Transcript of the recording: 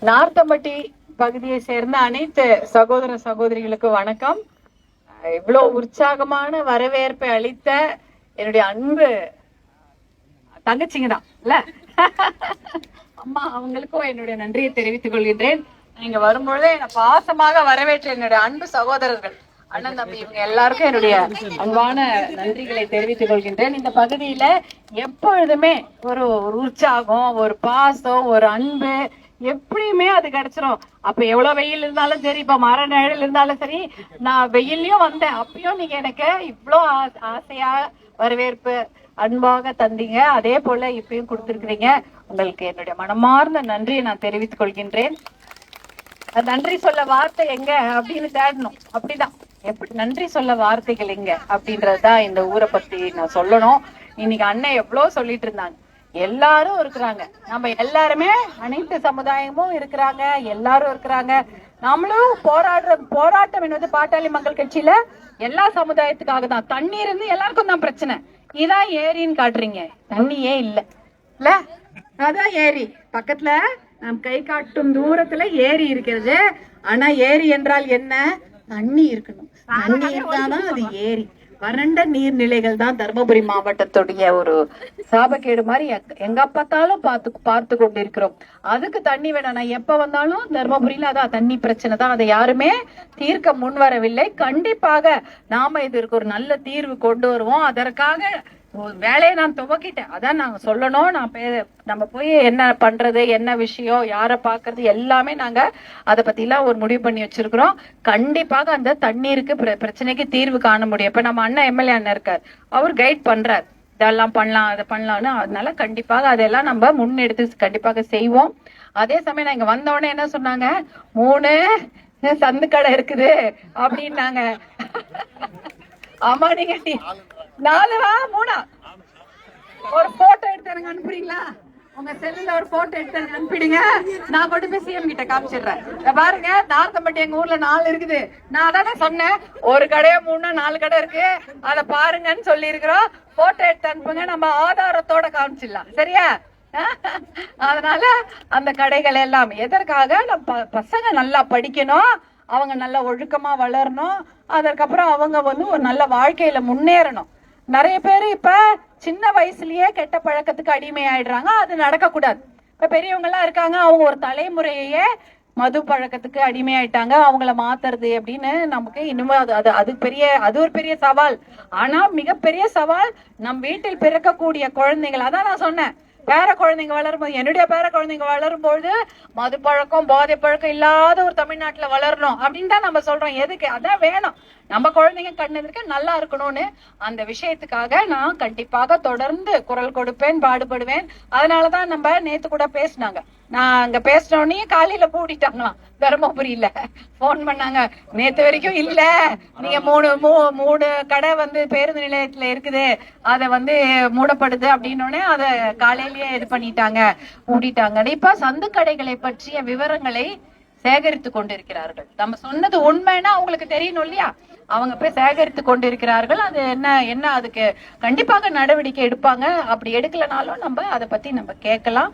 நார்த்தம்பட்டி பகுதியை சேர்ந்த அனைத்து சகோதர சகோதரிகளுக்கு வணக்கம். இவ்வளவு உற்சாகமான வரவேற்பை அளித்த என்னுடைய அன்பு தங்கச்சிங்க தான் இல்ல அம்மா, அவங்களுக்கும் என்னுடைய நன்றியை தெரிவித்துக் கொள்கின்றேன். நீங்க வரும்பொழுதே என்னை பாசமாக வரவேற்ற என்னுடைய அன்பு சகோதரர்கள், அண்ணன் தம்பி, இவங்க எல்லாருக்கும் என்னுடைய அன்பான நன்றிகளை தெரிவித்துக் கொள்கின்றேன். இந்த பகுதியில எப்பொழுதுமே ஒரு உற்சாகம், ஒரு பாசம், ஒரு அன்பு எப்படியுமே அது கிடைச்சிரும். அப்ப எவ்வளவு வெயில் இருந்தாலும் சரி, இப்ப மர நிழல் இருந்தாலும் சரி, நான் வெயிலையும் வந்தேன், அப்பயும் நீங்க எனக்கு இவ்வளோ ஆசையா வரவேற்பு அன்பாக தந்தீங்க. அதே போல இப்பயும் கொடுத்திருக்கிறீங்க. உங்களுக்கு என்னுடைய மனமார்ந்த நன்றியை நான் தெரிவித்துக் கொள்கின்றேன். நன்றி சொல்ல வார்த்தை எங்க அப்படின்னு தேடணும். அப்படிதான், எப்படி நன்றி சொல்ல வார்த்தைகள் எங்க அப்படின்றதுதான் இந்த ஊரை பத்தி நான் சொல்லணும். இன்னைக்கு அண்ணன் எவ்வளவு சொல்லிட்டு இருந்தாங்க. எல்லாரும் இருக்கிறாங்க, நம்ம எல்லாருமே, அனைத்து சமுதாயமும் இருக்கிறாங்க, எல்லாரும் இருக்கிறாங்க. நம்மளும் போராட்டம் என்பது பாட்டாளி மக்கள் கட்சியில எல்லா சமுதாயத்துக்காக தான். தண்ணீர் இருந்து எல்லாருக்கும் தான் பிரச்சனை. இதான் ஏரின்னு காட்டுறீங்க, தண்ணியே இல்ல இல்ல, அதான் ஏரி பக்கத்துல நம் கை காட்டும் தூரத்துல ஏரி இருக்கிறது. ஆனா ஏரி என்றால் என்ன? தண்ணி இருக்கணும். தண்ணி இருந்தாதான் அது ஏரி. வறண்ட நீர்நிலைகள் தான் தருமபுரி மாவட்டத்துடைய ஒரு சாபக்கேடு மாதிரி எங்க பார்த்தாலும் பார்த்து கொண்டிருக்கிறோம். அதுக்கு தண்ணி வேணும். நான் எப்ப வந்தாலும் தருமபுரியில அதான் தண்ணி பிரச்சனை தான். அதை யாருமே தீர்க்க முன் வரவில்லை. கண்டிப்பாக நாம இதற்கு ஒரு நல்ல தீர்வு கொண்டு வருவோம். அதற்காக வேலையை நான் துவக்கிட்டேன். அதான் நாங்க சொல்லணும். நம்ம போய் என்ன பண்றது, என்ன விஷயம், யாரை பாக்குறது, எல்லாமே நாங்க அதை பத்தி எல்லாம் ஒரு முடிவு பண்ணி வச்சிருக்கிறோம். கண்டிப்பாக அந்த தண்ணீருக்கு பிரச்சனைக்கு தீர்வு காண முடியும். இப்ப நம்ம அண்ணன் எம்எல்ஏ அண்ணன் இருக்கார், அவர் கைட் பண்றார், இதெல்லாம் பண்ணலாம், அதை பண்ணலாம்னு. அதனால கண்டிப்பாக அதெல்லாம் நம்ம முன்னெடுத்து கண்டிப்பாக செய்வோம். அதே சமயம் நான் இங்க வந்த உடனே என்ன சொன்னாங்க, 3 சந்து கடை இருக்குது அப்படின்னாங்க. ஆமா, நீங்க 4வா 3ஆ ஒரு போட்டோ எடுத்து எனக்கு அனுப்புறீங்களா? உங்க செல்லுல ஒரு போட்டோ எடுத்து எனக்கு அனுப்பிடுங்க, நான் கொண்டு போய் சிஎம் கிட்ட காமிச்சிடுறேன். பாருங்க, நார்த்தம்பட்டி எங்க ஊர்ல 4 இருக்குது. நான் தானே சொன்னேன், ஒரு கடையா 3 4 கடை இருக்கு, அதை பாருங்கன்னு சொல்லி இருக்கிறோம். போட்டோ எடுத்து அனுப்புங்க, நம்ம ஆதாரத்தோட காமிச்சிடலாம். சரியா? அதனால அந்த கடைகள் எல்லாம் எதற்காக? நம்ம பசங்க நல்லா படிக்கணும், அவங்க நல்லா ஒழுக்கமா வளரணும், அதற்கப்புறம் அவங்க ஒரு நல்ல வாழ்க்கையில முன்னேறணும். நிறைய பேர் இப்ப சின்ன வயசுலயே கெட்ட பழக்கத்துக்கு அடிமை ஆயிடுறாங்க. அது நடக்க கூடாது. இப்ப பெரியவங்க எல்லாம் இருக்காங்க, அவங்க ஒரு தலைமுறையே மது பழக்கத்துக்கு அடிமை ஆயிட்டாங்க. அவங்கள மாத்துறது அப்படின்னு நமக்கு இன்னும் அது ஒரு பெரிய சவால். ஆனா மிகப்பெரிய சவால் நம் வீட்டில் பிறக்கக்கூடிய குழந்தைகள். அதான் நான் சொன்னேன், பேர குழந்தைங்க வளரும்போது, என்னுடைய பேர குழந்தைங்க வளரும்போது மது பழக்கம், போதை பழக்கம் இல்லாத ஒரு தமிழ்நாட்டுல வளரணும் அப்படின்னு தான் நம்ம சொல்றோம். எதுக்கு? அதான் வேணும். நம்ம குழந்தைங்க கண்ணெதிர்க்க நல்லா இருக்கணும்னு அந்த விஷயத்துக்காக நான் கண்டிப்பாக தொடர்ந்து குரல் கொடுப்பேன், பாடுபடுவேன். அதனாலதான் நம்ம நேத்து கூட பேசினாங்க. நான் அங்க பேசினோடனே காலையில பூட்டிட்டாங்களாம் தருமபுரியில. போன் பண்ணாங்க, நேத்து வரைக்கும் இல்ல, நீங்க 3 கடை பேருந்து நிலையத்துல இருக்குது, அத மூடப்படுது அப்படின்னோடனே அதை காலையிலேயே இது பண்ணிட்டாங்க, மூடிட்டாங்க. இப்ப சந்து கடைகளை பற்றிய விவரங்களை சேகரித்து கொண்டிருக்கிறார்கள். நம்ம சொன்னது உண்மைன்னா அவங்களுக்கு தெரியணும் இல்லையா? அவங்க போய் சேகரித்து கொண்டிருக்கிறார்கள். அது என்ன அதுக்கு கண்டிப்பாக நடவடிக்கை எடுப்பாங்க. அப்படி எடுக்கலனாலும் நம்ம அதை பத்தி நம்ம கேட்கலாம்.